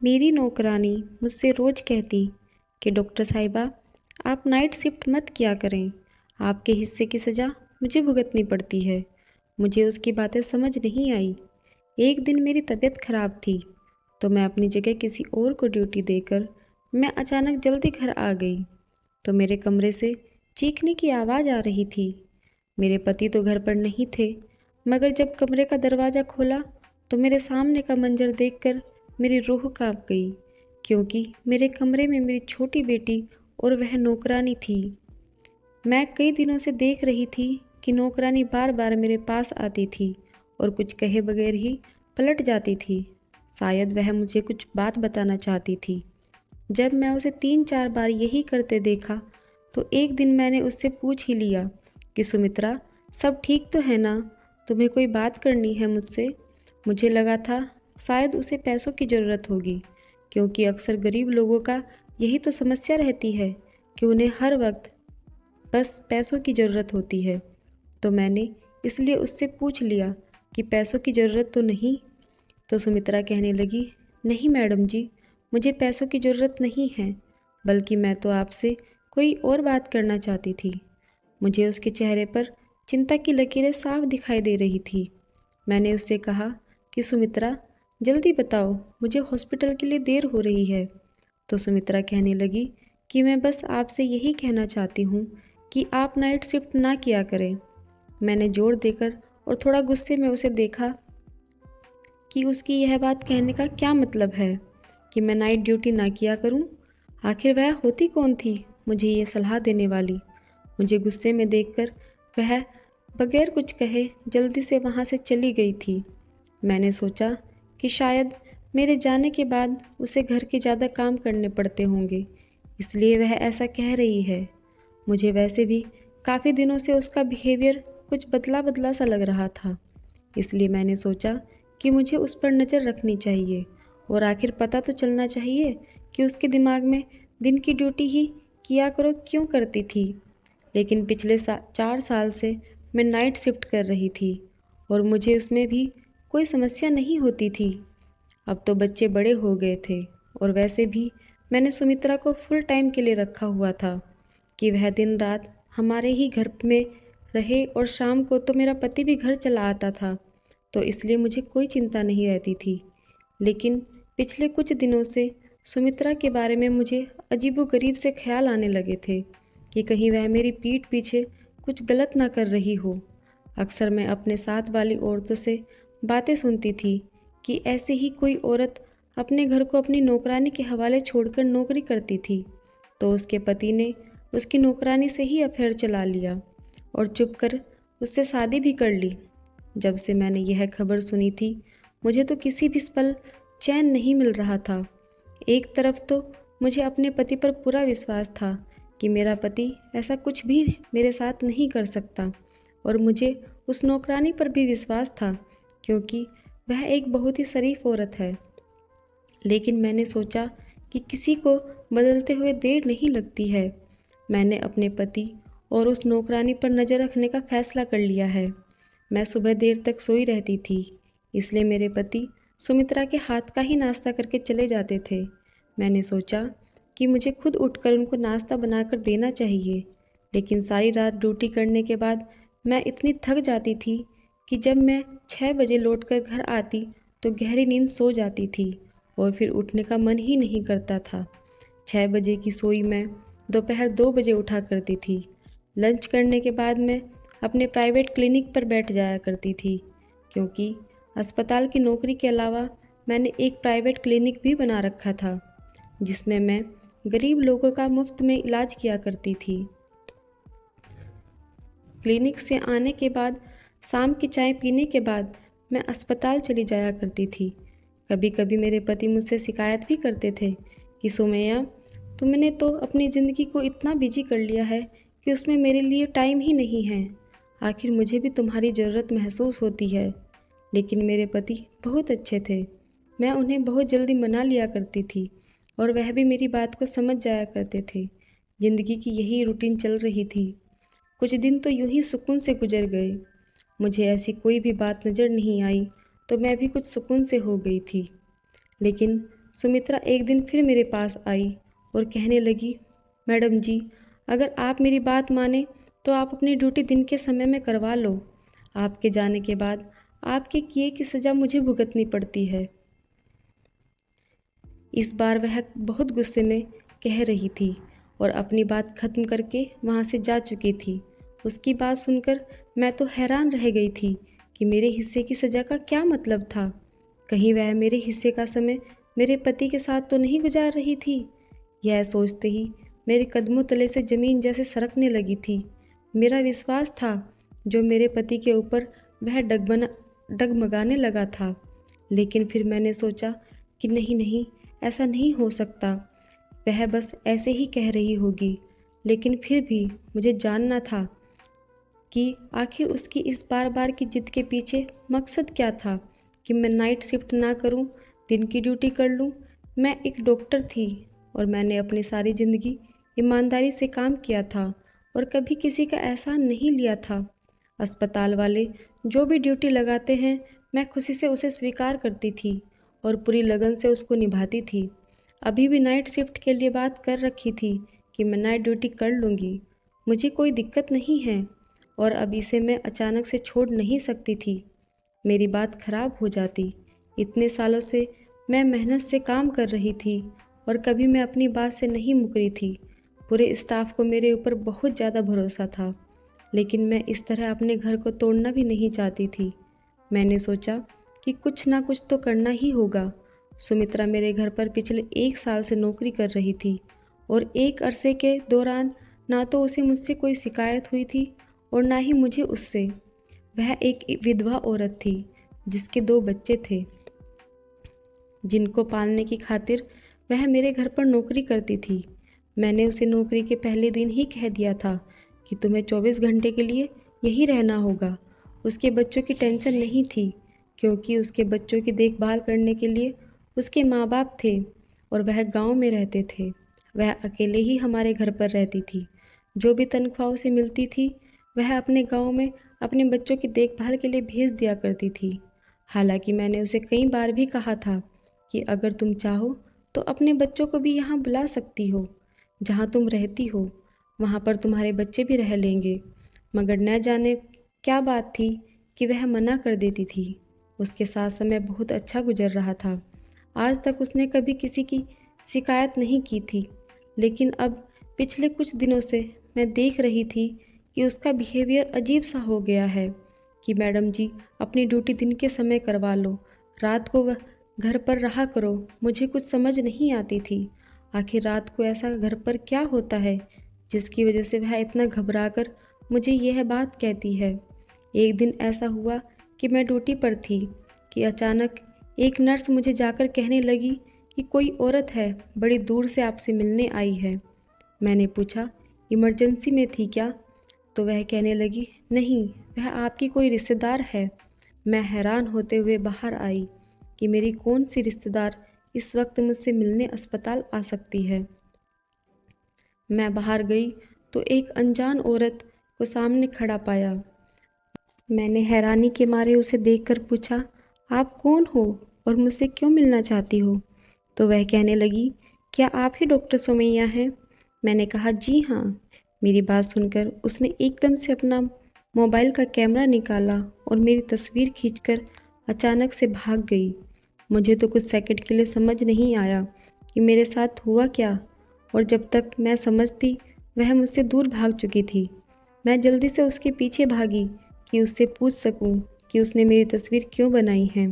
मेरी नौकरानी मुझसे रोज़ कहती कि डॉक्टर साहिबा, आप नाइट शिफ्ट मत किया करें, आपके हिस्से की सज़ा मुझे भुगतनी पड़ती है। मुझे उसकी बातें समझ नहीं आई। एक दिन मेरी तबीयत खराब थी तो मैं अपनी जगह किसी और को ड्यूटी देकर मैं अचानक जल्दी घर आ गई तो मेरे कमरे से चीखने की आवाज़ आ रही थी। मेरे पति तो घर पर नहीं थे, मगर जब कमरे का दरवाज़ा खोला तो मेरे सामने का मंजर देखकर मेरी रूह कांप गई, क्योंकि मेरे कमरे में मेरी छोटी बेटी और वह नौकरानी थी। मैं कई दिनों से देख रही थी कि नौकरानी बार बार मेरे पास आती थी और कुछ कहे बगैर ही पलट जाती थी। शायद वह मुझे कुछ बात बताना चाहती थी। जब मैं उसे 3-4 बार यही करते देखा तो एक दिन मैंने उससे पूछ ही लिया कि सुमित्रा, सब ठीक तो है ना? तुम्हें कोई बात करनी है मुझसे? मुझे लगा था शायद उसे पैसों की ज़रूरत होगी, क्योंकि अक्सर गरीब लोगों का यही तो समस्या रहती है कि उन्हें हर वक्त बस पैसों की ज़रूरत होती है। तो मैंने इसलिए उससे पूछ लिया कि पैसों की ज़रूरत तो नहीं। तो सुमित्रा कहने लगी, नहीं मैडम जी, मुझे पैसों की ज़रूरत नहीं है, बल्कि मैं तो आपसे कोई और बात करना चाहती थी। मुझे उसके चेहरे पर चिंता की लकीरें साफ दिखाई दे रही थी। मैंने उससे कहा कि सुमित्रा, जल्दी बताओ, मुझे हॉस्पिटल के लिए देर हो रही है। तो सुमित्रा कहने लगी कि मैं बस आपसे यही कहना चाहती हूँ कि आप नाइट शिफ्ट ना किया करें। मैंने जोर देकर और थोड़ा गुस्से में उसे देखा कि उसकी यह बात कहने का क्या मतलब है कि मैं नाइट ड्यूटी ना किया करूं। आखिर वह होती कौन थी मुझे ये सलाह देने वाली? मुझे गुस्से में देखकर वह बगैर कुछ कहे जल्दी से वहाँ से चली गई थी। मैंने सोचा कि शायद मेरे जाने के बाद उसे घर के ज़्यादा काम करने पड़ते होंगे, इसलिए वह ऐसा कह रही है। मुझे वैसे भी काफ़ी दिनों से उसका बिहेवियर कुछ बदला बदला सा लग रहा था, इसलिए मैंने सोचा कि मुझे उस पर नज़र रखनी चाहिए और आखिर पता तो चलना चाहिए कि उसके दिमाग में दिन की ड्यूटी ही किया करो क्यों करती थी। लेकिन पिछले 4 साल से मैं नाइट शिफ्ट कर रही थी और मुझे उसमें भी कोई समस्या नहीं होती थी। अब तो बच्चे बड़े हो गए थे और वैसे भी मैंने सुमित्रा को फुल टाइम के लिए रखा हुआ था कि वह दिन रात हमारे ही घर में रहे, और शाम को तो मेरा पति भी घर चला आता था, तो इसलिए मुझे कोई चिंता नहीं रहती थी। लेकिन पिछले कुछ दिनों से सुमित्रा के बारे में मुझे अजीबोगरीब से ख्याल आने लगे थे कि कहीं वह मेरी पीठ पीछे कुछ गलत ना कर रही हो। अक्सर मैं अपने साथ वाली औरतों से बातें सुनती थी कि ऐसे ही कोई औरत अपने घर को अपनी नौकरानी के हवाले छोड़कर नौकरी करती थी, तो उसके पति ने उसकी नौकरानी से ही अफेयर चला लिया और चुप कर उससे शादी भी कर ली। जब से मैंने यह खबर सुनी थी, मुझे तो किसी भी पल चैन नहीं मिल रहा था। एक तरफ तो मुझे अपने पति पर पूरा विश्वास था कि मेरा पति ऐसा कुछ भी मेरे साथ नहीं कर सकता, और मुझे उस नौकरानी पर भी विश्वास था क्योंकि वह एक बहुत ही शरीफ औरत है। लेकिन मैंने सोचा कि किसी को बदलते हुए देर नहीं लगती है। मैंने अपने पति और उस नौकरानी पर नज़र रखने का फैसला कर लिया है। मैं सुबह देर तक सोई रहती थी, इसलिए मेरे पति सुमित्रा के हाथ का ही नाश्ता करके चले जाते थे। मैंने सोचा कि मुझे खुद उठकर उनको नाश्ता बनाकर देना चाहिए, लेकिन सारी रात ड्यूटी करने के बाद मैं इतनी थक जाती थी कि जब मैं 6 बजे लौटकर घर आती तो गहरी नींद सो जाती थी और फिर उठने का मन ही नहीं करता था। 6 बजे की सोई मैं दोपहर 2 बजे उठा करती थी। लंच करने के बाद मैं अपने प्राइवेट क्लिनिक पर बैठ जाया करती थी, क्योंकि अस्पताल की नौकरी के अलावा मैंने एक प्राइवेट क्लिनिक भी बना रखा था, जिसमें मैं गरीब लोगों का मुफ्त में इलाज किया करती थी। क्लिनिक से आने के बाद शाम की चाय पीने के बाद मैं अस्पताल चली जाया करती थी। कभी कभी मेरे पति मुझसे शिकायत भी करते थे कि सुमैया, तुमने तो अपनी ज़िंदगी को इतना बिजी कर लिया है कि उसमें मेरे लिए टाइम ही नहीं है। आखिर मुझे भी तुम्हारी ज़रूरत महसूस होती है। लेकिन मेरे पति बहुत अच्छे थे। मैं उन्हें बहुत जल्दी मना लिया करती थी और वह भी मेरी बात को समझ जाया करते थे। ज़िंदगी की यही रूटीन चल रही थी। कुछ दिन तो यूं ही सुकून से गुजर गए। मुझे ऐसी कोई भी बात नज़र नहीं आई तो मैं भी कुछ सुकून से हो गई थी। लेकिन सुमित्रा एक दिन फिर मेरे पास आई और कहने लगी, मैडम जी, अगर आप मेरी बात माने तो आप अपनी ड्यूटी दिन के समय में करवा लो। आपके जाने के बाद आपके किए की सज़ा मुझे भुगतनी पड़ती है। इस बार वह बहुत गुस्से में कह रही थी और अपनी बात खत्म करके वहाँ से जा चुकी थी। उसकी बात सुनकर मैं तो हैरान रह गई थी कि मेरे हिस्से की सज़ा का क्या मतलब था। कहीं वह मेरे हिस्से का समय मेरे पति के साथ तो नहीं गुजार रही थी। यह सोचते ही मेरे कदमों तले से ज़मीन जैसे सरकने लगी थी। मेरा विश्वास था जो मेरे पति के ऊपर वह डगमगाने लगा था। लेकिन फिर मैंने सोचा कि नहीं नहीं, ऐसा नहीं हो सकता, वह बस ऐसे ही कह रही होगी। लेकिन फिर भी मुझे जानना था कि आखिर उसकी इस बार बार की जिद के पीछे मकसद क्या था कि मैं नाइट शिफ्ट ना करूं, दिन की ड्यूटी कर लूं। मैं एक डॉक्टर थी और मैंने अपनी सारी ज़िंदगी ईमानदारी से काम किया था और कभी किसी का एहसान नहीं लिया था। अस्पताल वाले जो भी ड्यूटी लगाते हैं, मैं खुशी से उसे स्वीकार करती थी और पूरी लगन से उसको निभाती थी। अभी भी नाइट शिफ्ट के लिए बात कर रखी थी कि मैं नाइट ड्यूटी कर लूँगी, मुझे कोई दिक्कत नहीं है और अब इसे मैं अचानक से छोड़ नहीं सकती थी। मेरी बात खराब हो जाती। इतने सालों से मैं मेहनत से काम कर रही थी और कभी मैं अपनी बात से नहीं मुकरी थी। पूरे स्टाफ को मेरे ऊपर बहुत ज़्यादा भरोसा था, लेकिन मैं इस तरह अपने घर को तोड़ना भी नहीं चाहती थी। मैंने सोचा कि कुछ ना कुछ तो करना ही होगा। सुमित्रा मेरे घर पर पिछले 1 साल से नौकरी कर रही थी और एक अरसे के दौरान ना तो उसे मुझसे कोई शिकायत हुई थी और ना ही मुझे उससे। वह एक विधवा औरत थी जिसके 2 बच्चे थे, जिनको पालने की खातिर वह मेरे घर पर नौकरी करती थी। मैंने उसे नौकरी के पहले दिन ही कह दिया था कि तुम्हें 24 घंटे के लिए यही रहना होगा। उसके बच्चों की टेंशन नहीं थी क्योंकि उसके बच्चों की देखभाल करने के लिए उसके माँ बाप थे और वह गांव में रहते थे। वह अकेले ही हमारे घर पर रहती थी। जो भी तनख्वाह उसे मिलती थी वह अपने गांव में अपने बच्चों की देखभाल के लिए भेज दिया करती थी। हालांकि मैंने उसे कई बार भी कहा था कि अगर तुम चाहो तो अपने बच्चों को भी यहाँ बुला सकती हो, जहाँ तुम रहती हो वहाँ पर तुम्हारे बच्चे भी रह लेंगे। मगर न जाने क्या बात थी कि वह मना कर देती थी। उसके साथ समय बहुत अच्छा गुजर रहा था। आज तक उसने कभी किसी की शिकायत नहीं की थी, लेकिन अब पिछले कुछ दिनों से मैं देख रही थी कि उसका बिहेवियर अजीब सा हो गया है कि मैडम जी, अपनी ड्यूटी दिन के समय करवा लो, रात को वह घर पर रहा करो। मुझे कुछ समझ नहीं आती थी आखिर रात को ऐसा घर पर क्या होता है जिसकी वजह से वह इतना घबराकर मुझे यह बात कहती है। एक दिन ऐसा हुआ कि मैं ड्यूटी पर थी कि अचानक एक नर्स मुझे जाकर कहने लगी कि कोई औरत है, बड़ी दूर से आपसे मिलने आई है। मैंने पूछा, इमरजेंसी में थी क्या? तो वह कहने लगी, नहीं, वह आपकी कोई रिश्तेदार है। मैं हैरान होते हुए बाहर आई कि मेरी कौन सी रिश्तेदार इस वक्त मुझसे मिलने अस्पताल आ सकती है। मैं बाहर गई तो एक अनजान औरत को सामने खड़ा पाया। मैंने हैरानी के मारे उसे देखकर पूछा, आप कौन हो और मुझसे क्यों मिलना चाहती हो? तो वह कहने लगी, क्या आप ही डॉक्टर सुमैया हैं? मैंने कहा, जी हाँ। मेरी बात सुनकर उसने एकदम से अपना मोबाइल का कैमरा निकाला और मेरी तस्वीर खींचकर अचानक से भाग गई। मुझे तो कुछ सेकंड के लिए समझ नहीं आया कि मेरे साथ हुआ क्या, और जब तक मैं समझती वह मुझसे दूर भाग चुकी थी। मैं जल्दी से उसके पीछे भागी कि उससे पूछ सकूं कि उसने मेरी तस्वीर क्यों बनाई है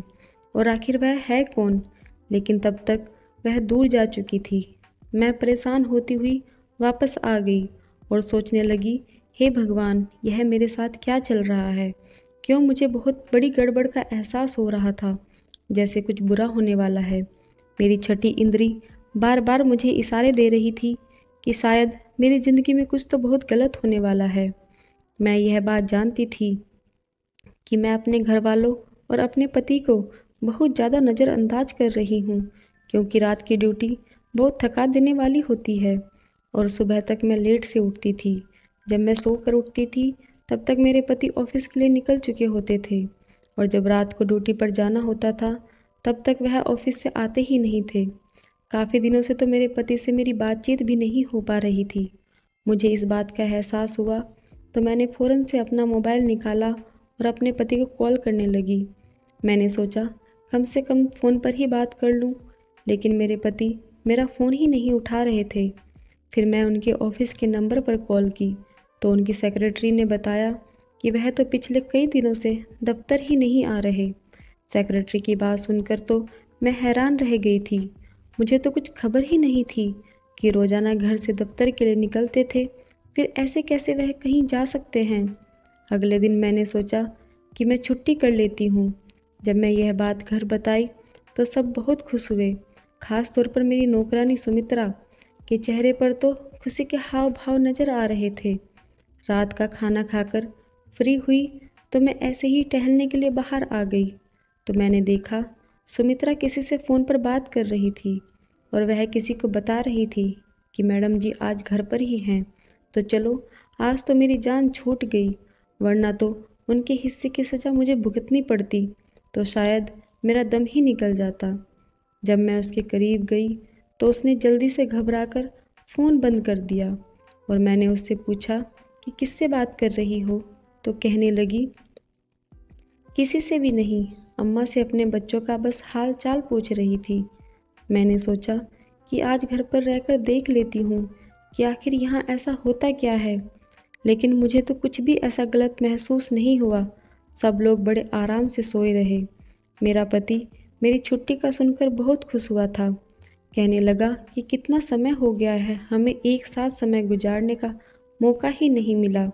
और आखिर वह है कौन, लेकिन तब तक वह दूर जा चुकी थी। मैं परेशान होती हुई वापस आ गई और सोचने लगी, हे भगवान, यह मेरे साथ क्या चल रहा है? क्यों मुझे बहुत बड़ी गड़बड़ का एहसास हो रहा था, जैसे कुछ बुरा होने वाला है। मेरी छठी इंद्री बार बार मुझे इशारे दे रही थी कि शायद मेरी ज़िंदगी में कुछ तो बहुत गलत होने वाला है। मैं यह बात जानती थी कि मैं अपने घर वालों और अपने पति को बहुत ज़्यादा नज़रअंदाज कर रही हूँ, क्योंकि रात की ड्यूटी बहुत थका देने वाली होती है और सुबह तक मैं लेट से उठती थी। जब मैं सो कर उठती थी तब तक मेरे पति ऑफिस के लिए निकल चुके होते थे और जब रात को ड्यूटी पर जाना होता था तब तक वह ऑफिस से आते ही नहीं थे। काफ़ी दिनों से तो मेरे पति से मेरी बातचीत भी नहीं हो पा रही थी। मुझे इस बात का एहसास हुआ तो मैंने फ़ौरन से अपना मोबाइल निकाला और अपने पति को कॉल करने लगी। मैंने सोचा कम से कम फ़ोन पर ही बात कर लूं, लेकिन मेरे पति मेरा फ़ोन ही नहीं उठा रहे थे। फिर मैं उनके ऑफिस के नंबर पर कॉल की तो उनकी सेक्रेटरी ने बताया कि वह तो पिछले कई दिनों से दफ्तर ही नहीं आ रहे। सेक्रेटरी की बात सुनकर तो मैं हैरान रह गई थी। मुझे तो कुछ खबर ही नहीं थी कि रोज़ाना घर से दफ्तर के लिए निकलते थे, फिर ऐसे कैसे वह कहीं जा सकते हैं। अगले दिन मैंने सोचा कि मैं छुट्टी कर लेती हूँ। जब मैं यह बात घर बताई तो सब बहुत खुश हुए, खास तौर पर मेरी नौकरानी सुमित्रा के चेहरे पर तो खुशी के हाव भाव नजर आ रहे थे। रात का खाना खाकर फ्री हुई तो मैं ऐसे ही टहलने के लिए बाहर आ गई तो मैंने देखा सुमित्रा किसी से फ़ोन पर बात कर रही थी और वह किसी को बता रही थी कि मैडम जी आज घर पर ही हैं, तो चलो आज तो मेरी जान छूट गई, वरना तो उनके हिस्से की सज़ा मुझे भुगतनी पड़ती तो शायद मेरा दम ही निकल जाता। जब मैं उसके करीब गई तो उसने जल्दी से घबराकर फ़ोन बंद कर दिया और मैंने उससे पूछा कि किससे बात कर रही हो, तो कहने लगी किसी से भी नहीं, अम्मा से अपने बच्चों का बस हाल चाल पूछ रही थी। मैंने सोचा कि आज घर पर रहकर देख लेती हूँ कि आखिर यहाँ ऐसा होता क्या है, लेकिन मुझे तो कुछ भी ऐसा गलत महसूस नहीं हुआ। सब लोग बड़े आराम से सोए रहे। मेरा पति मेरी छुट्टी का सुनकर बहुत खुश हुआ था। कहने लगा कि कितना समय हो गया है, हमें एक साथ समय गुजारने का मौका ही नहीं मिला।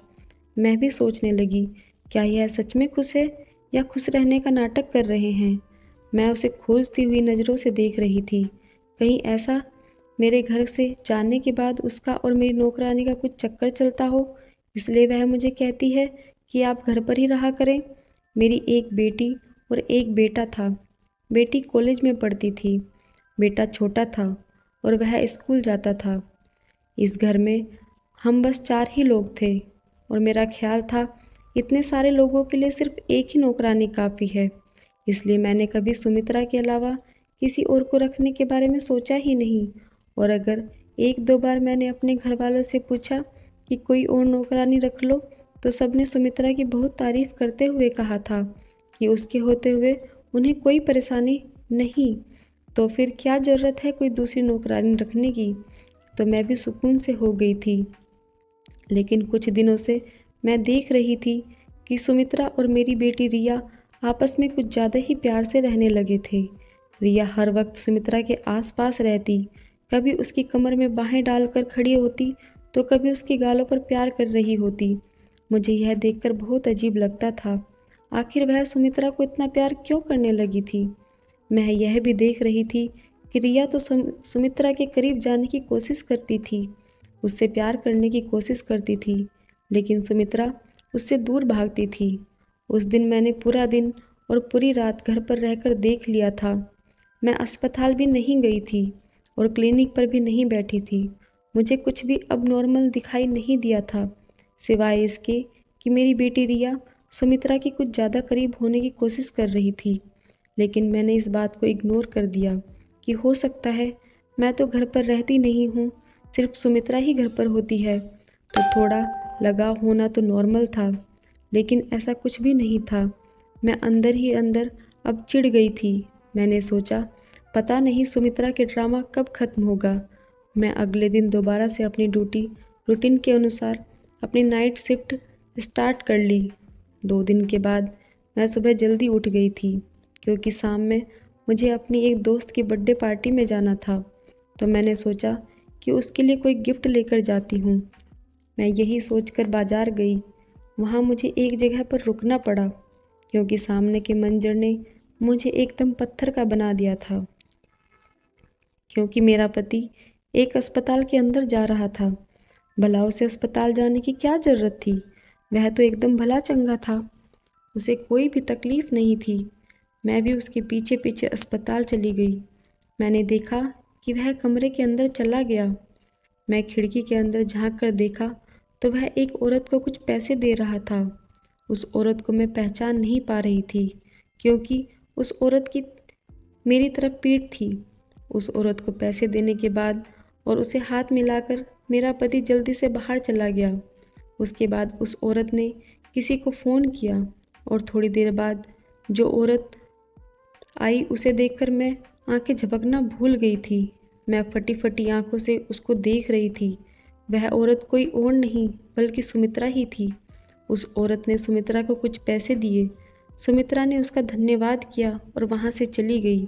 मैं भी सोचने लगी, क्या यह सच में खुश है या खुश रहने का नाटक कर रहे हैं। मैं उसे खोजती हुई नज़रों से देख रही थी। कहीं ऐसा मेरे घर से जाने के बाद उसका और मेरी नौकरानी का कुछ चक्कर चलता हो, इसलिए वह मुझे कहती है कि आप घर पर ही रहा करें। मेरी एक बेटी और एक बेटा था। बेटी कॉलेज में पढ़ती थी, बेटा छोटा था और वह स्कूल जाता था। इस घर में हम बस 4 ही लोग थे और मेरा ख्याल था इतने सारे लोगों के लिए सिर्फ एक ही नौकरानी काफ़ी है। इसलिए मैंने कभी सुमित्रा के अलावा किसी और को रखने के बारे में सोचा ही नहीं। और अगर एक दो बार मैंने अपने घर वालों से पूछा कि कोई और नौकरानी रख लो तो सबने सुमित्रा की बहुत तारीफ करते हुए कहा था कि उसके होते हुए उन्हें कोई परेशानी नहीं, तो फिर क्या ज़रूरत है कोई दूसरी नौकरानी रखने की। तो मैं भी सुकून से हो गई थी। लेकिन कुछ दिनों से मैं देख रही थी कि सुमित्रा और मेरी बेटी रिया आपस में कुछ ज़्यादा ही प्यार से रहने लगे थे। रिया हर वक्त सुमित्रा के आसपास रहती, कभी उसकी कमर में बाहें डालकर खड़ी होती तो कभी उसके गालों पर प्यार कर रही होती। मुझे यह देखकर बहुत अजीब लगता था, आखिर वह सुमित्रा को इतना प्यार क्यों करने लगी थी। मैं यह भी देख रही थी कि रिया तो सुमित्रा के करीब जाने की कोशिश करती थी, उससे प्यार करने की कोशिश करती थी, लेकिन सुमित्रा उससे दूर भागती थी। उस दिन मैंने पूरा दिन और पूरी रात घर पर रहकर देख लिया था। मैं अस्पताल भी नहीं गई थी और क्लिनिक पर भी नहीं बैठी थी। मुझे कुछ भी अब नॉर्मल दिखाई नहीं दिया था, सिवाय इसके कि मेरी बेटी रिया सुमित्रा की कुछ ज़्यादा करीब होने की कोशिश कर रही थी। लेकिन मैंने इस बात को इग्नोर कर दिया कि हो सकता है मैं तो घर पर रहती नहीं हूँ, सिर्फ सुमित्रा ही घर पर होती है, तो थोड़ा लगाव होना तो नॉर्मल था। लेकिन ऐसा कुछ भी नहीं था। मैं अंदर ही अंदर अब चिढ़ गई थी। मैंने सोचा पता नहीं सुमित्रा के ड्रामा कब खत्म होगा। मैं अगले दिन दोबारा से अपनी ड्यूटी रूटीन के अनुसार अपनी नाइट शिफ्ट स्टार्ट कर ली। 2 दिन के बाद मैं सुबह जल्दी उठ गई थी क्योंकि शाम में मुझे अपनी एक दोस्त की बर्थडे पार्टी में जाना था, तो मैंने सोचा कि उसके लिए कोई गिफ्ट लेकर जाती हूँ। मैं यही सोचकर बाजार गई। वहाँ मुझे एक जगह पर रुकना पड़ा क्योंकि सामने के मंजर ने मुझे एकदम पत्थर का बना दिया था। क्योंकि मेरा पति एक अस्पताल के अंदर जा रहा था। भला उसे अस्पताल जाने की क्या ज़रूरत थी, वह तो एकदम भला चंगा था, उसे कोई भी तकलीफ़ नहीं थी। मैं भी उसके पीछे पीछे अस्पताल चली गई। मैंने देखा कि वह कमरे के अंदर चला गया। मैं खिड़की के अंदर झांक कर देखा तो वह एक औरत को कुछ पैसे दे रहा था। उस औरत को मैं पहचान नहीं पा रही थी क्योंकि उस औरत की मेरी तरफ पीठ थी। उस औरत को पैसे देने के बाद और उसे हाथ मिलाकर मेरा पति जल्दी से बाहर चला गया। उसके बाद उस औरत ने किसी को फ़ोन किया और थोड़ी देर बाद जो औरत आई उसे देखकर मैं आंखें झपकना भूल गई थी। मैं फटी फटी आंखों से उसको देख रही थी। वह औरत कोई और नहीं बल्कि सुमित्रा ही थी। उस औरत ने सुमित्रा को कुछ पैसे दिए। सुमित्रा ने उसका धन्यवाद किया और वहाँ से चली गई।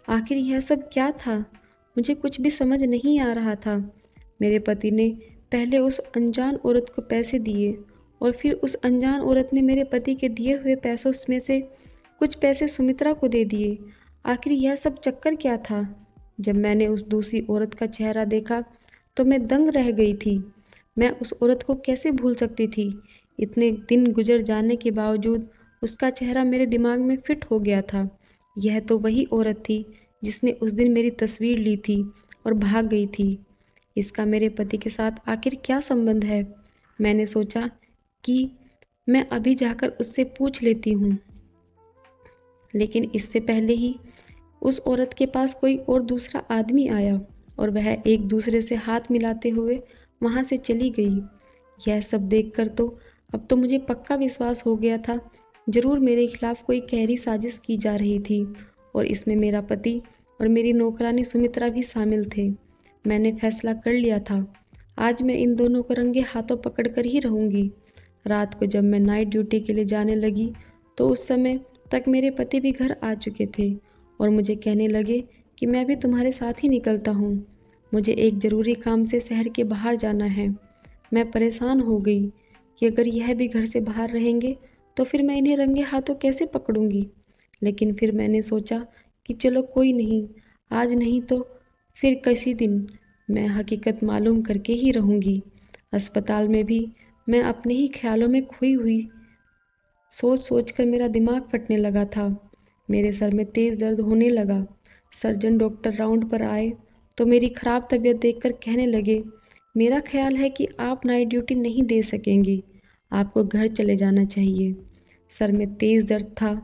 आखिर यह सब क्या था? मुझे कुछ भी समझ नहीं आ रहा था। मेरे पति ने पहले उस अनजान औरत को पैसे दिए और फिर उस अनजान औरत ने मेरे पति के दिए हुए पैसों में से कुछ पैसे सुमित्रा को दे दिए। आखिर यह सब चक्कर क्या था? जब मैंने उस दूसरी औरत का चेहरा देखा तो मैं दंग रह गई थी। मैं उस औरत को कैसे भूल सकती थी? इतने दिन गुजर जाने के बावजूद उसका चेहरा मेरे दिमाग में फिट हो गया था। यह तो वही औरत थी जिसने उस दिन मेरी तस्वीर ली थी और भाग गई थी। इसका मेरे पति के साथ आखिर क्या संबंध है? मैंने सोचा कि मैं अभी जाकर उससे पूछ लेती हूँ, लेकिन इससे पहले ही उस औरत के पास कोई और दूसरा आदमी आया और वह एक दूसरे से हाथ मिलाते हुए वहाँ से चली गई। यह सब देखकर तो अब तो मुझे पक्का विश्वास हो गया था, जरूर मेरे खिलाफ कोई गहरी साजिश की जा रही थी और इसमें मेरा पति और मेरी नौकरानी सुमित्रा भी शामिल थे। मैंने फैसला कर लिया था, आज मैं इन दोनों को रंगे हाथों पकड़ कर ही रहूँगी। रात को जब मैं नाइट ड्यूटी के लिए जाने लगी तो उस समय तक मेरे पति भी घर आ चुके थे और मुझे कहने लगे कि मैं भी तुम्हारे साथ ही निकलता हूँ। मुझे एक ज़रूरी काम से शहर के बाहर जाना है। मैं परेशान हो गई कि अगर यह भी घर से बाहर रहेंगे तो फिर मैं इन्हें रंगे हाथों कैसे पकड़ूंगी। लेकिन फिर मैंने सोचा कि चलो कोई नहीं, आज नहीं तो फिर किसी दिन मैं हकीकत मालूम करके ही रहूंगी। अस्पताल में भी मैं अपने ही ख्यालों में खोई हुई सोच सोच कर मेरा दिमाग फटने लगा था। मेरे सर में तेज़ दर्द होने लगा। सर्जन डॉक्टर राउंड पर आए तो मेरी ख़राब तबीयत देखकर कहने लगे, मेरा ख्याल है कि आप नाइट ड्यूटी नहीं दे सकेंगे, आपको घर चले जाना चाहिए। सर में तेज़ दर्द था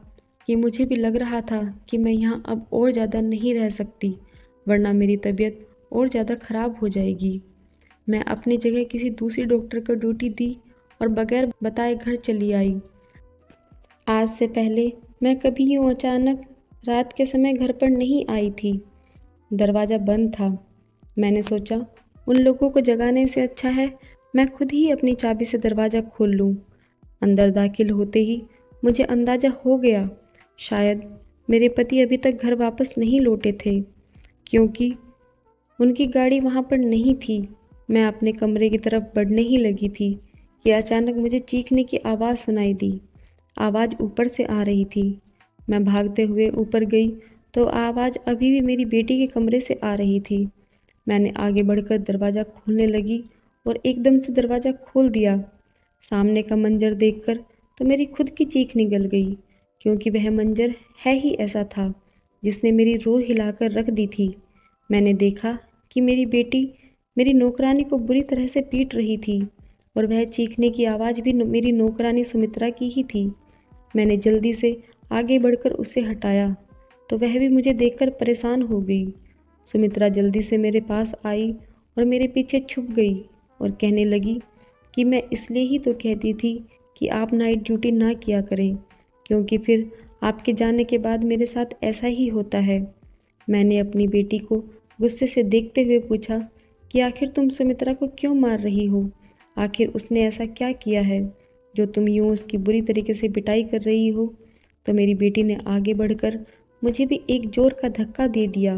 कि मुझे भी लग रहा था कि मैं यहाँ अब और ज़्यादा नहीं रह सकती, वरना मेरी तबीयत और ज़्यादा ख़राब हो जाएगी। मैं अपनी जगह किसी दूसरी डॉक्टर को ड्यूटी दी और बगैर बताए घर चली आई। आज से पहले मैं कभी यूँ अचानक रात के समय घर पर नहीं आई थी। दरवाज़ा बंद था। मैंने सोचा उन लोगों को जगाने से अच्छा है मैं खुद ही अपनी चाबी से दरवाज़ा खोल लूँ। अंदर दाखिल होते ही मुझे अंदाज़ा हो गया, शायद मेरे पति अभी तक घर वापस नहीं लौटे थे, क्योंकि उनकी गाड़ी वहाँ पर नहीं थी। मैं अपने कमरे की तरफ बढ़ने ही लगी थी कि अचानक मुझे चीखने की आवाज़ सुनाई दी। आवाज़ ऊपर से आ रही थी। मैं भागते हुए ऊपर गई तो आवाज़ अभी भी मेरी बेटी के कमरे से आ रही थी। मैंने आगे बढ़कर दरवाज़ा खोलने लगी और एकदम से दरवाज़ा खोल दिया। सामने का मंजर देखकर तो मेरी खुद की चीख निकल गई, क्योंकि वह मंजर है ही ऐसा था जिसने मेरी रूह हिलाकर रख दी थी। मैंने देखा कि मेरी बेटी मेरी नौकरानी को बुरी तरह से पीट रही थी और वह चीखने की आवाज़ भी मेरी नौकरानी सुमित्रा की ही थी। मैंने जल्दी से आगे बढ़कर उसे हटाया तो वह भी मुझे देखकर परेशान हो गई। सुमित्रा जल्दी से मेरे पास आई और मेरे पीछे छुप गई और कहने लगी कि मैं इसलिए ही तो कहती थी कि आप नाइट ड्यूटी ना किया करें, क्योंकि फिर आपके जाने के बाद मेरे साथ ऐसा ही होता है। मैंने अपनी बेटी को गुस्से से देखते हुए पूछा कि आखिर तुम सुमित्रा को क्यों मार रही हो? आखिर उसने ऐसा क्या किया है जो तुम यूँ उसकी बुरी तरीके से पिटाई कर रही हो? तो मेरी बेटी ने आगे बढ़कर मुझे भी एक जोर का धक्का दे दिया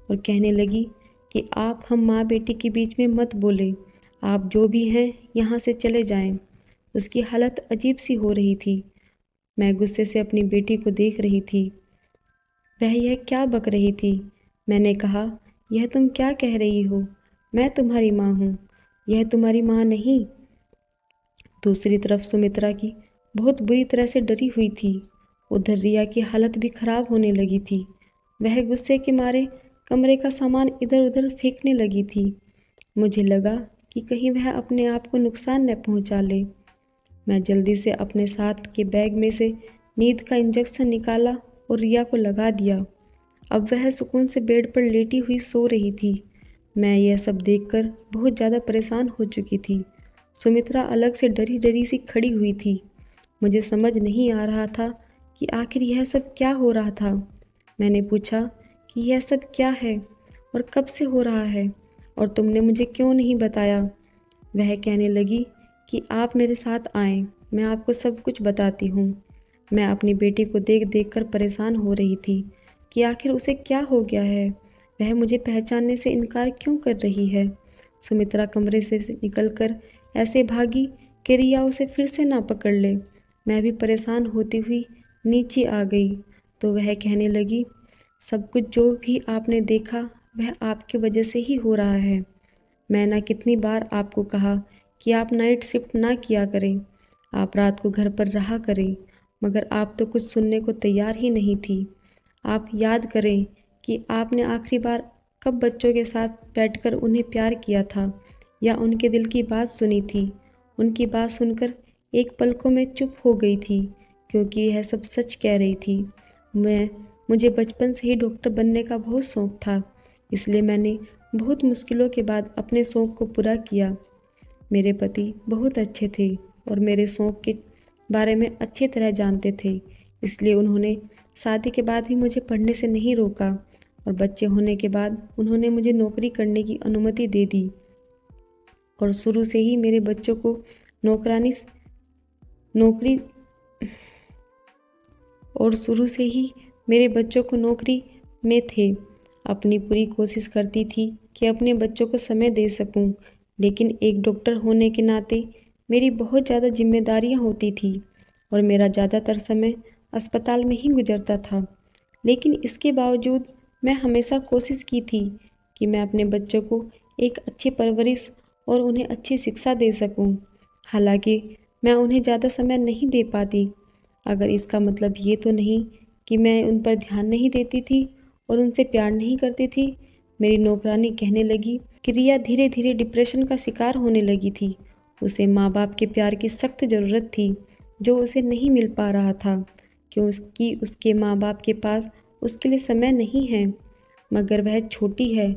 और कहने लगी कि आप हम माँ बेटी के बीच में मत बोलें, आप जो भी हैं यहाँ से चले जाएं। उसकी हालत अजीब सी हो रही थी। मैं गुस्से से अपनी बेटी को देख रही थी। वह यह क्या बक रही थी। मैंने कहा, यह तुम क्या कह रही हो? मैं तुम्हारी माँ हूँ, यह तुम्हारी माँ नहीं। दूसरी तरफ सुमित्रा की बहुत बुरी तरह से डरी हुई थी। उधर रिया की हालत भी खराब होने लगी थी। वह गुस्से के मारे कमरे का सामान इधर उधर फेंकने लगी थी। मुझे लगा कि कहीं वह अपने आप को नुकसान न पहुंचा ले। मैं जल्दी से अपने साथ के बैग में से नींद का इंजेक्शन निकाला और रिया को लगा दिया। अब वह सुकून से बेड पर लेटी हुई सो रही थी। मैं यह सब देखकर बहुत ज़्यादा परेशान हो चुकी थी। सुमित्रा अलग से डरी डरी सी खड़ी हुई थी। मुझे समझ नहीं आ रहा था कि आखिर यह सब क्या हो रहा था। मैंने पूछा कि यह सब क्या है और कब से हो रहा है और तुमने मुझे क्यों नहीं बताया। वह कहने लगी कि आप मेरे साथ आएं, मैं आपको सब कुछ बताती हूँ। मैं अपनी बेटी को देख देख कर परेशान हो रही थी कि आखिर उसे क्या हो गया है, वह मुझे पहचानने से इनकार क्यों कर रही है। सुमित्रा कमरे से निकलकर ऐसे भागी कि रिया उसे फिर से ना पकड़ ले। मैं भी परेशान होती हुई नीचे आ गई तो वह कहने लगी, सब कुछ जो भी आपने देखा वह आपकी वजह से ही हो रहा है। मैं ना कितनी बार आपको कहा कि आप नाइट शिफ्ट ना किया करें, आप रात को घर पर रहा करें, मगर आप तो कुछ सुनने को तैयार ही नहीं थी। आप याद करें कि आपने आखिरी बार कब बच्चों के साथ बैठकर उन्हें प्यार किया था या उनके दिल की बात सुनी थी। उनकी बात सुनकर एक पलकों में चुप हो गई थी क्योंकि यह सब सच कह रही थी। मुझे बचपन से ही डॉक्टर बनने का बहुत शौक़ था, इसलिए मैंने बहुत मुश्किलों के बाद अपने शौक़ को पूरा किया। मेरे पति बहुत अच्छे थे और मेरे शौक़ के बारे में अच्छी तरह जानते थे, इसलिए उन्होंने शादी के बाद भी मुझे पढ़ने से नहीं रोका और बच्चे होने के बाद उन्होंने मुझे नौकरी करने की अनुमति दे दी और शुरू से ही मेरे बच्चों को नौकरी और शुरू से ही मेरे बच्चों को नौकरी में थे। अपनी पूरी कोशिश करती थी कि अपने बच्चों को समय दे सकूं, लेकिन एक डॉक्टर होने के नाते मेरी बहुत ज़्यादा जिम्मेदारियां होती थी और मेरा ज़्यादातर समय अस्पताल में ही गुजरता था। लेकिन इसके बावजूद मैं हमेशा कोशिश की थी कि मैं अपने बच्चों को एक अच्छी परवरिश और उन्हें अच्छी शिक्षा दे सकूं। हालांकि मैं उन्हें ज़्यादा समय नहीं दे पाती। अगर इसका मतलब ये तो नहीं कि मैं उन पर ध्यान नहीं देती थी और उनसे प्यार नहीं करती थी। मेरी नौकरानी कहने लगी कि रिया धीरे धीरे डिप्रेशन का शिकार होने लगी थी। उसे माँ बाप के प्यार की सख्त ज़रूरत थी जो उसे नहीं मिल पा रहा था क्योंकि उसके माँ बाप के पास उसके लिए समय नहीं है। मगर वह छोटी है,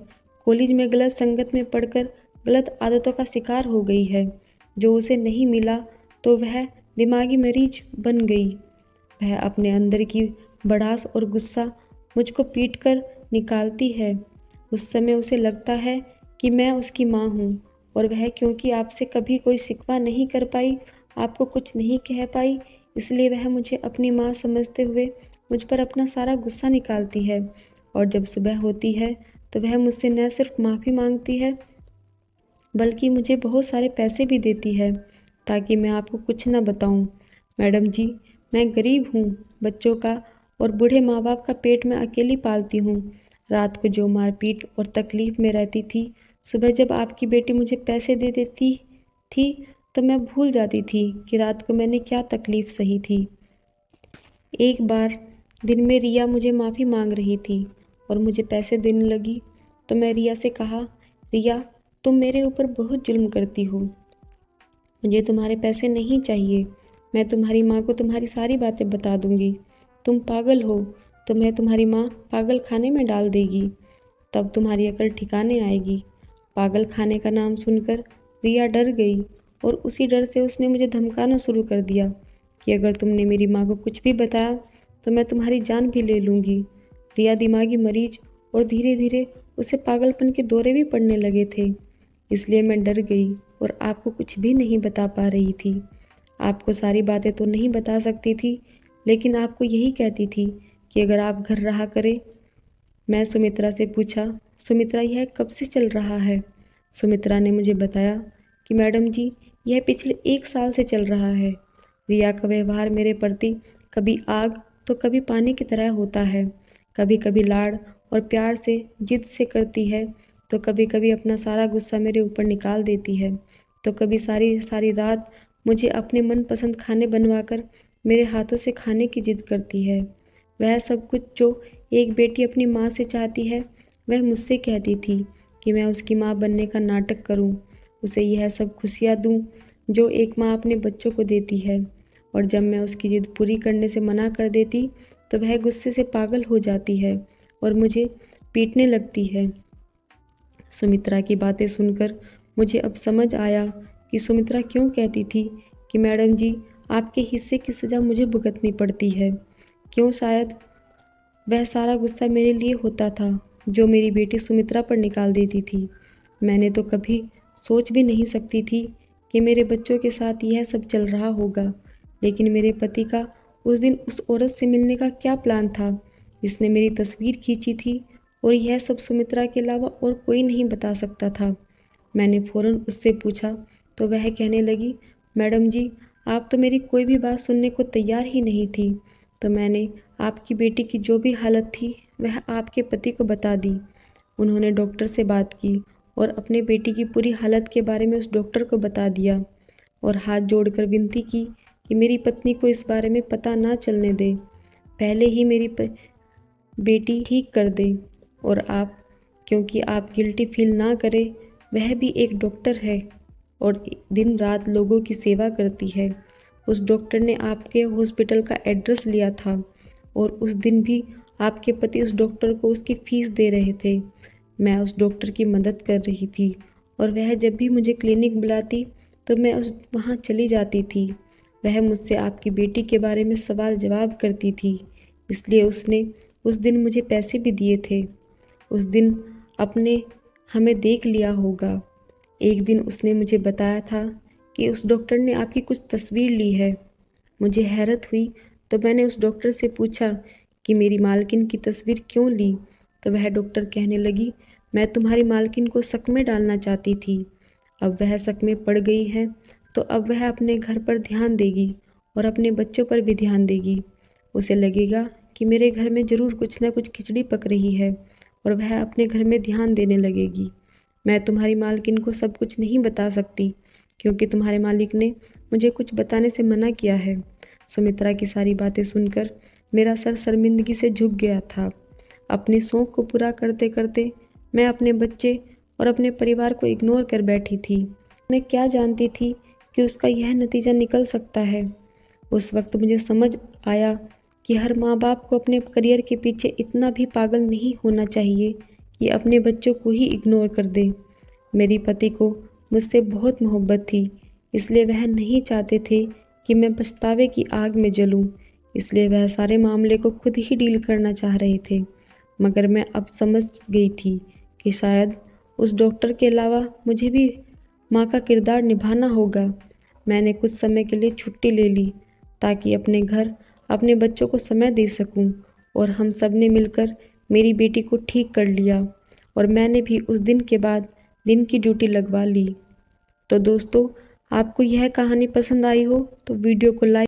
कॉलेज में गलत संगत में पढ़कर गलत आदतों का शिकार हो गई है। जो उसे नहीं मिला तो वह दिमागी मरीज बन गई। वह अपने अंदर की भड़ास और गुस्सा मुझको पीट कर निकालती है। उस समय उसे लगता है कि मैं उसकी माँ हूँ और वह क्योंकि आपसे कभी कोई शिकवा नहीं कर पाई, आपको कुछ नहीं कह पाई, इसलिए वह मुझे अपनी माँ समझते हुए मुझ पर अपना सारा गुस्सा निकालती है। और जब सुबह होती है तो वह मुझसे न सिर्फ माफ़ी मांगती है बल्कि मुझे बहुत सारे पैसे भी देती है ताकि मैं आपको कुछ न बताऊं। मैडम जी, मैं गरीब हूँ, बच्चों का और बूढ़े माँ बाप का पेट में अकेली पालती हूँ। रात को जो मारपीट और तकलीफ़ में रहती थी, सुबह जब आपकी बेटी मुझे पैसे दे देती थी तो मैं भूल जाती थी कि रात को मैंने क्या तकलीफ़ सही थी। एक बार दिन में रिया मुझे माफ़ी मांग रही थी और मुझे पैसे देने लगी तो मैं रिया से कहा, रिया तुम मेरे ऊपर बहुत जुल्म करती हो, मुझे तुम्हारे पैसे नहीं चाहिए। मैं तुम्हारी माँ को तुम्हारी सारी बातें बता दूंगी। तुम पागल हो, तुम्हें तुम्हारी माँ पागल खाने में डाल देगी, तब तुम्हारी अकल ठिकाने आएगी। पागल खाने का नाम सुनकर रिया डर गई और उसी डर से उसने मुझे धमकाना शुरू कर दिया कि अगर तुमने मेरी माँ को कुछ भी बताया तो मैं तुम्हारी जान भी ले लूँगी। रिया दिमागी मरीज और धीरे धीरे उसे पागलपन के दौरे भी पड़ने लगे थे, इसलिए मैं डर गई और आपको कुछ भी नहीं बता पा रही थी। आपको सारी बातें तो नहीं बता सकती थी, लेकिन आपको यही कहती थी कि अगर आप घर रहा करें। मैं सुमित्रा से पूछा, सुमित्रा यह कब से चल रहा है? सुमित्रा ने मुझे बताया कि मैडम जी, यह पिछले 1 साल से चल रहा है। रिया का व्यवहार मेरे प्रति कभी आग तो कभी पानी की तरह होता है। कभी कभी लाड़ और प्यार से जिद से करती है तो कभी कभी अपना सारा गुस्सा मेरे ऊपर निकाल देती है, तो कभी सारी सारी रात मुझे अपने मनपसंद खाने बनवाकर मेरे हाथों से खाने की जिद करती है। वह सब कुछ जो एक बेटी अपनी माँ से चाहती है वह मुझसे कहती थी कि मैं उसकी माँ बनने का नाटक करूं, उसे यह सब खुशियाँ दूं जो एक माँ अपने बच्चों को देती है। और जब मैं उसकी जिद पूरी करने से मना कर देती तो वह गुस्से से पागल हो जाती है और मुझे पीटने लगती है। सुमित्रा की बातें सुनकर मुझे अब समझ आया कि सुमित्रा क्यों कहती थी कि मैडम जी, आपके हिस्से की सज़ा मुझे भुगतनी पड़ती है। क्यों? शायद वह सारा गुस्सा मेरे लिए होता था जो मेरी बेटी सुमित्रा पर निकाल देती थी। मैंने तो कभी सोच भी नहीं सकती थी कि मेरे बच्चों के साथ यह सब चल रहा होगा, लेकिन मेरे पति का उस दिन उस औरत से मिलने का क्या प्लान था जिसने मेरी तस्वीर खींची थी, और यह सब सुमित्रा के अलावा और कोई नहीं बता सकता था। मैंने फ़ौरन उससे पूछा तो वह कहने लगी, मैडम जी, आप तो मेरी कोई भी बात सुनने को तैयार ही नहीं थी। तो मैंने आपकी बेटी की जो भी हालत थी वह आपके पति को बता दी। उन्होंने डॉक्टर से बात की और अपने बेटी की पूरी हालत के बारे में उस डॉक्टर को बता दिया और हाथ जोड़कर विनती की कि मेरी पत्नी को इस बारे में पता ना चलने दे, पहले ही मेरी बेटी ठीक कर दे। और आप, क्योंकि आप गिल्टी फील ना करें, वह भी एक डॉक्टर है और दिन रात लोगों की सेवा करती है। उस डॉक्टर ने आपके हॉस्पिटल का एड्रेस लिया था और उस दिन भी आपके पति उस डॉक्टर को उसकी फ़ीस दे रहे थे। मैं उस डॉक्टर की मदद कर रही थी और वह जब भी मुझे क्लिनिक बुलाती तो मैं वहाँ चली जाती थी। वह मुझसे आपकी बेटी के बारे में सवाल जवाब करती थी, इसलिए उसने उस दिन मुझे पैसे भी दिए थे। उस दिन अपने हमें देख लिया होगा। एक दिन उसने मुझे बताया था कि उस डॉक्टर ने आपकी कुछ तस्वीर ली है। मुझे हैरत हुई तो मैंने उस डॉक्टर से पूछा कि मेरी मालकिन की तस्वीर क्यों ली। तो वह डॉक्टर कहने लगी, मैं तुम्हारी मालकिन को शक में डालना चाहती थी। अब वह शक में पड़ गई है तो अब वह अपने घर पर ध्यान देगी और अपने बच्चों पर भी ध्यान देगी। उसे लगेगा कि मेरे घर में ज़रूर कुछ न कुछ खिचड़ी पक रही है और वह अपने घर में ध्यान देने लगेगी। मैं तुम्हारी मालकिन को सब कुछ नहीं बता सकती क्योंकि तुम्हारे मालिक ने मुझे कुछ बताने से मना किया है। सुमित्रा की सारी बातें सुनकर मेरा सर शर्मिंदगी से झुक गया था। अपने शौक़ को पूरा करते करते मैं अपने बच्चे और अपने परिवार को इग्नोर कर बैठी थी। मैं क्या जानती थी कि उसका यह नतीजा निकल सकता है। उस वक्त मुझे समझ आया कि हर माँ बाप को अपने करियर के पीछे इतना भी पागल नहीं होना चाहिए कि अपने बच्चों को ही इग्नोर कर दे। मेरे पति को मुझसे बहुत मोहब्बत थी, इसलिए वह नहीं चाहते थे कि मैं पछतावे की आग में जलूं, इसलिए वह सारे मामले को खुद ही डील करना चाह रहे थे। मगर मैं अब समझ गई थी कि शायद उस डॉक्टर के अलावा मुझे भी माँ का किरदार निभाना होगा। मैंने कुछ समय के लिए छुट्टी ले ली ताकि अपने घर, अपने बच्चों को समय दे सकूं, और हम सब ने मिलकर मेरी बेटी को ठीक कर लिया और मैंने भी उस दिन के बाद दिन की ड्यूटी लगवा ली। तो दोस्तों, आपको यह कहानी पसंद आई हो तो वीडियो को लाइक